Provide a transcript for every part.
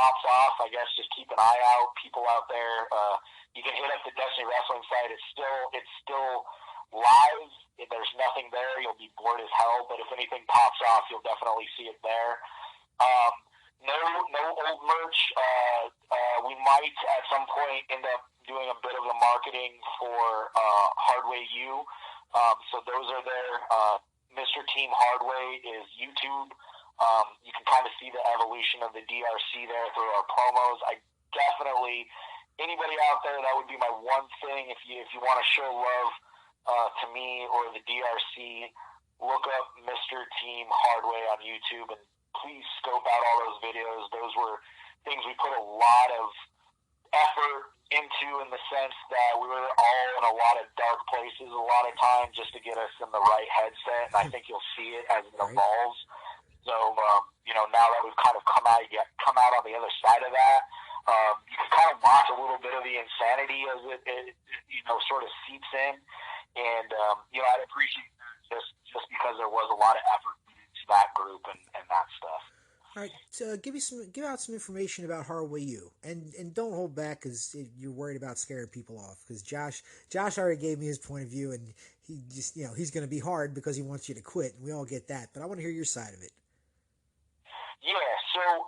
pops off, I guess just keep an eye out. People out there, you can hit up the Destiny Wrestling site. It's still live. There's nothing there. You'll be bored as hell. But if anything pops off, you'll definitely see it there. No old merch. We might at some point end up doing a bit of the marketing for Hardway U. So those are there. Mr. Team Hardway is YouTube. You can kind of see the evolution of the DRC there through our promos. I definitely, anybody out there, that would be my one thing. If you want to show love to me or the DRC, look up Mr. Team Hardway on YouTube and please scope out all those videos. Those were things we put a lot of effort into, in the sense that we were all in a lot of dark places a lot of times just to get us in the right headset, and I think you'll see it as it evolves. So, now that we've kind of come out on the other side of that, you can kind of watch a little bit of the insanity as it sort of seeps in, and I'd appreciate that just because there was a lot of effort into that group and that stuff. All right, so give out some information about Hardway U, and don't hold back because you're worried about scaring people off. Because Josh already gave me his point of view, and he just he's going to be hard because he wants you to quit, and we all get that. But I want to hear your side of it. Yeah, so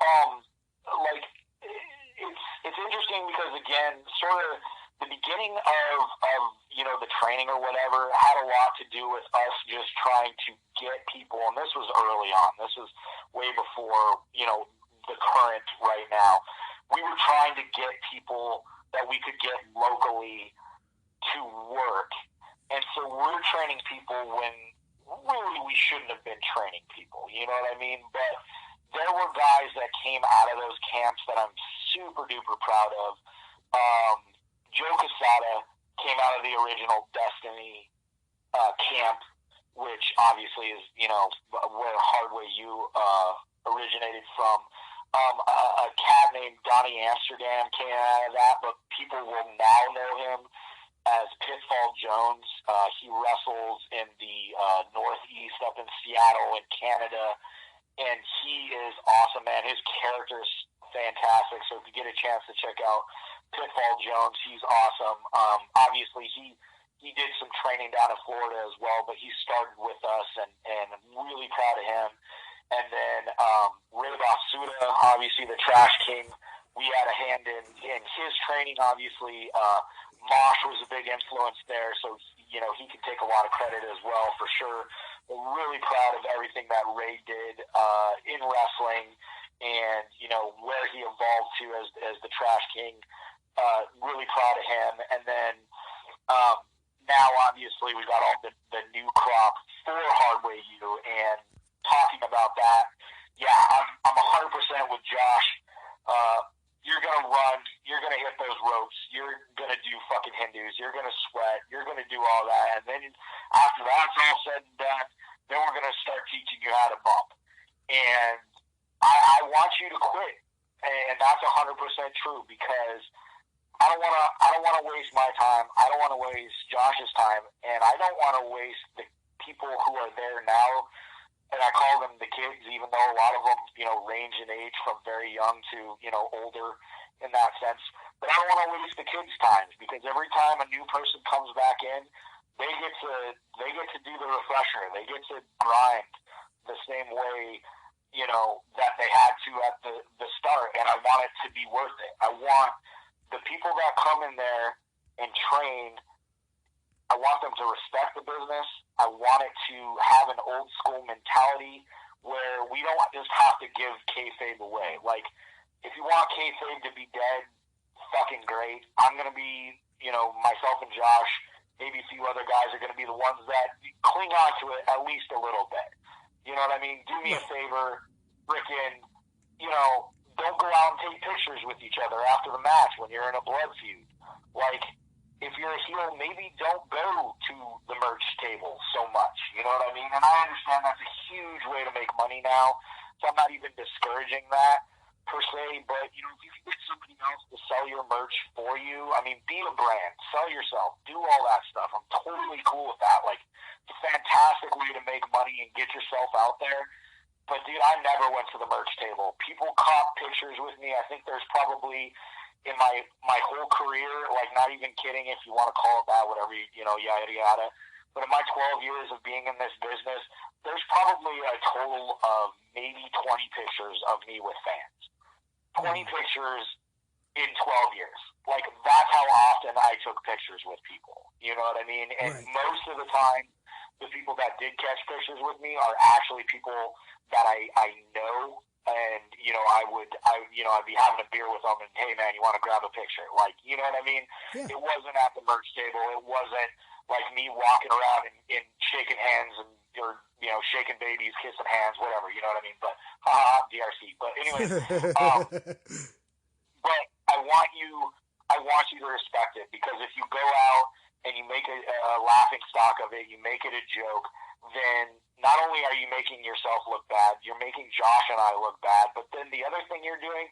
it's interesting because, again, sort of the beginning of the training or whatever had a lot to do with us just trying to get people, and this was early on. This was way before, the current right now. We were trying to get people that we could get locally to work. And so we're training people when really we shouldn't have been training people, you know what I mean? But there were guys that came out of those camps that I'm super duper proud of. Joe Casada came out of the original Destiny camp, which obviously is, where Hardway U originated from. A cat named Donnie Amsterdam came out of that, but people will now know him as Pitfall Jones. He wrestles in the Northeast up in Seattle in Canada, and he is awesome, man. His character's fantastic, so if you get a chance to check out Pitfall Jones, he's awesome. Obviously, he did some training down in Florida as well, but he started with us, and I'm really proud of him. And then Ray Basuda, obviously the Trash King, we had a hand in his training, obviously. Mosh was a big influence there, so he can take a lot of credit as well, for sure. But really proud of everything that Ray did in wrestling, and where he evolved to as the Trash King. Really proud of him. And then now, obviously, we got all the new crop for Hardway U, and talking about that, yeah, I'm 100% with Josh. You're going to run, you're going to hit those ropes, you're going to do fucking Hindus, you're going to sweat, you're going to do all that, and then after that's all said and done, then we're going to start teaching you how to bump. And I want you to quit, and that's 100% true, because I don't want to waste my time, I don't want to waste Josh's time, and I don't want to waste the people who are there now. And I call them the kids, even though a lot of them, range in age from very young to, older in that sense. But I don't want to waste the kids' times, because every time a new person comes back in, they get to do the refresher. They get to grind the same way, that they had to at the start. And I want it to be worth it. I want the people that come in there and train, I want them to respect the business. I want it to have an old school mentality where we don't just have to give kayfabe away. Like, if you want kayfabe to be dead, fucking great. I'm going to be, myself and Josh, maybe a few other guys are going to be the ones that cling on to it at least a little bit. You know what I mean? Do me a favor, frickin', don't go out and take pictures with each other after the match when you're in a blood feud. Like, if you're a heel, maybe don't go to the merch table so much. You know what I mean? And I understand that's a huge way to make money now, so I'm not even discouraging that per se. But, if you can get somebody else to sell your merch for you, I mean, be a brand, sell yourself, do all that stuff. I'm totally cool with that. Like, it's a fantastic way to make money and get yourself out there. But, dude, I never went to the merch table. People caught pictures with me. I think there's probably, in my whole career, like, not even kidding, if you want to call it that, whatever, yada, yada. But in my 12 years of being in this business, there's probably a total of maybe 20 pictures of me with fans. 20 pictures in 12 years. Like, that's how often I took pictures with people. You know what I mean? And most of the time, the people that did catch pictures with me are actually people that I know. And, I'd be having a beer with them and, hey, man, you want to grab a picture? Like, you know what I mean? Yeah. It wasn't at the merch table. It wasn't like me walking around and shaking hands or shaking babies, kissing hands, whatever, you know what I mean? But, DRC. But anyway, but I want you to respect it, because if you go out and you make a laughing stock of it, you make it a joke, then not only are you making yourself look bad, you're making Josh and I look bad, but then the other thing you're doing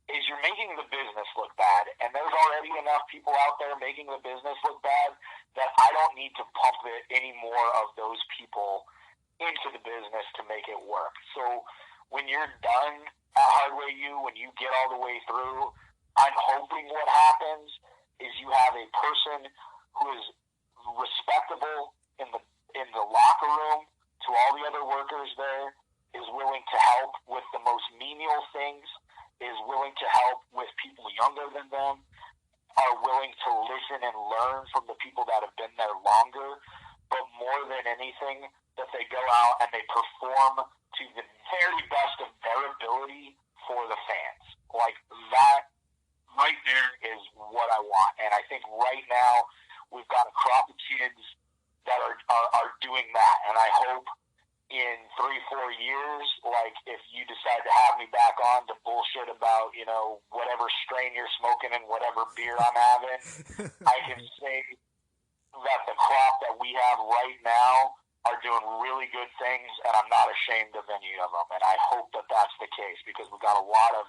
is you're making the business look bad. And there's already enough people out there making the business look bad that I don't need to pump any more of those people into the business to make it work. So when you're done at Hardway U, when you get all the way through, I'm hoping what happens is you have a person who is respectable in the locker room to all the other workers there, is willing to help with the most menial things, is willing to help with people younger than them, are willing to listen and learn from the people that have been there longer, but more than anything, that they go out and they perform to the very best of their ability for the fans. Like, that right there is what I want. And I think right now we've got a crop of kids that are doing that. And I hope in 3-4 years, like, if you decide to have me back on to bullshit about, whatever strain you're smoking and whatever beer I'm having, I can say that the crop that we have right now are doing really good things, and I'm not ashamed of any of them. And I hope that that's the case, because we've got a lot of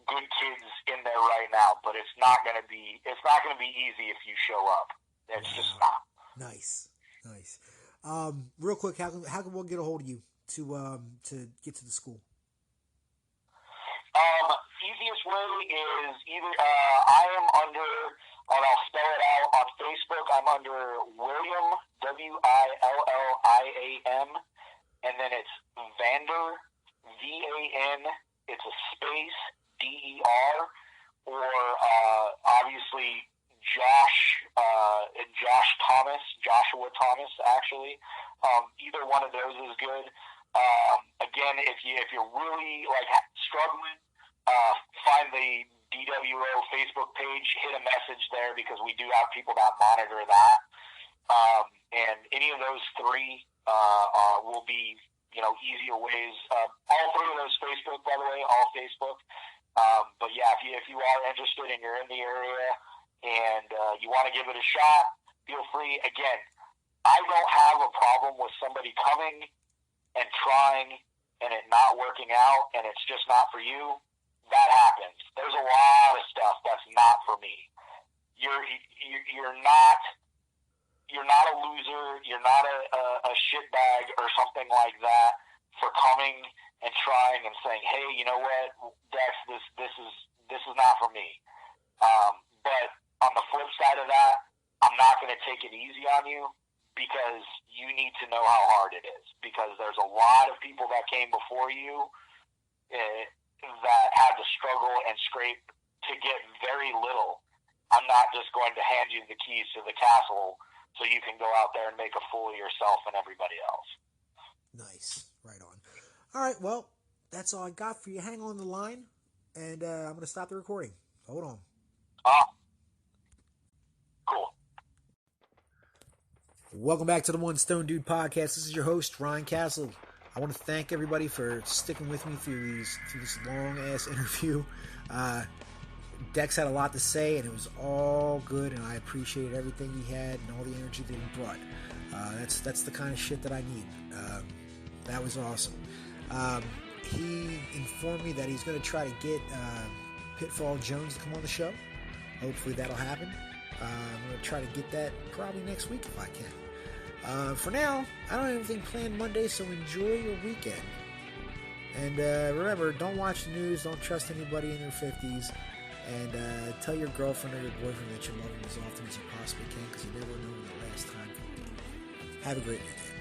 good kids in there right now. But it's not going to be easy if you show up. It's just not. Nice. Real quick, how can one get a hold of you to get to the school? Easiest way is either I am under, and I'll spell it out on Facebook. I'm under William, William, and then it's Vander, VAN. It's a space, DER, or obviously Joshua Thomas, actually. Either one of those is good. Again, if you're really struggling, find the DWO Facebook page, hit a message there, because we do have people that monitor that. And any of those three will be, easier ways. All three of those Facebook, by the way, all Facebook. But yeah, if you are interested and you're in the area and you want to give it a shot, feel free. Again, I don't have a problem with somebody coming and trying and it not working out and it's just not for you. That happens. There's a lot of stuff that's not for me. You're not a loser. You're not a shitbag or something like that for coming and trying and saying, hey, you know what, Dex, this is not for me. But on the flip side of that, I'm not going to take it easy on you, because you need to know how hard it is, because there's a lot of people that came before you that had to struggle and scrape to get very little. I'm not just going to hand you the keys to the castle so you can go out there and make a fool of yourself and everybody else. Nice. Right on. All right, well, that's all I got for you. Hang on the line, and I'm going to stop the recording. Hold on. Cool. Welcome back to the One Stone Dude podcast. This is your host, Ryan Castle. I want to thank everybody for sticking with me through this long-ass interview. Dex had a lot to say, and it was all good, and I appreciated everything he had and all the energy that he brought. That's the kind of shit that I need. That was awesome. He informed me that he's going to try to get Pitfall Jones to come on the show. Hopefully that'll happen. I'm going to try to get that probably next week if I can. For now, I don't have anything planned Monday, so enjoy your weekend. And remember, don't watch the news. Don't trust anybody in their 50s. And tell your girlfriend or your boyfriend that you love them as often as you possibly can, because you never know when the last time can be. Have a great weekend.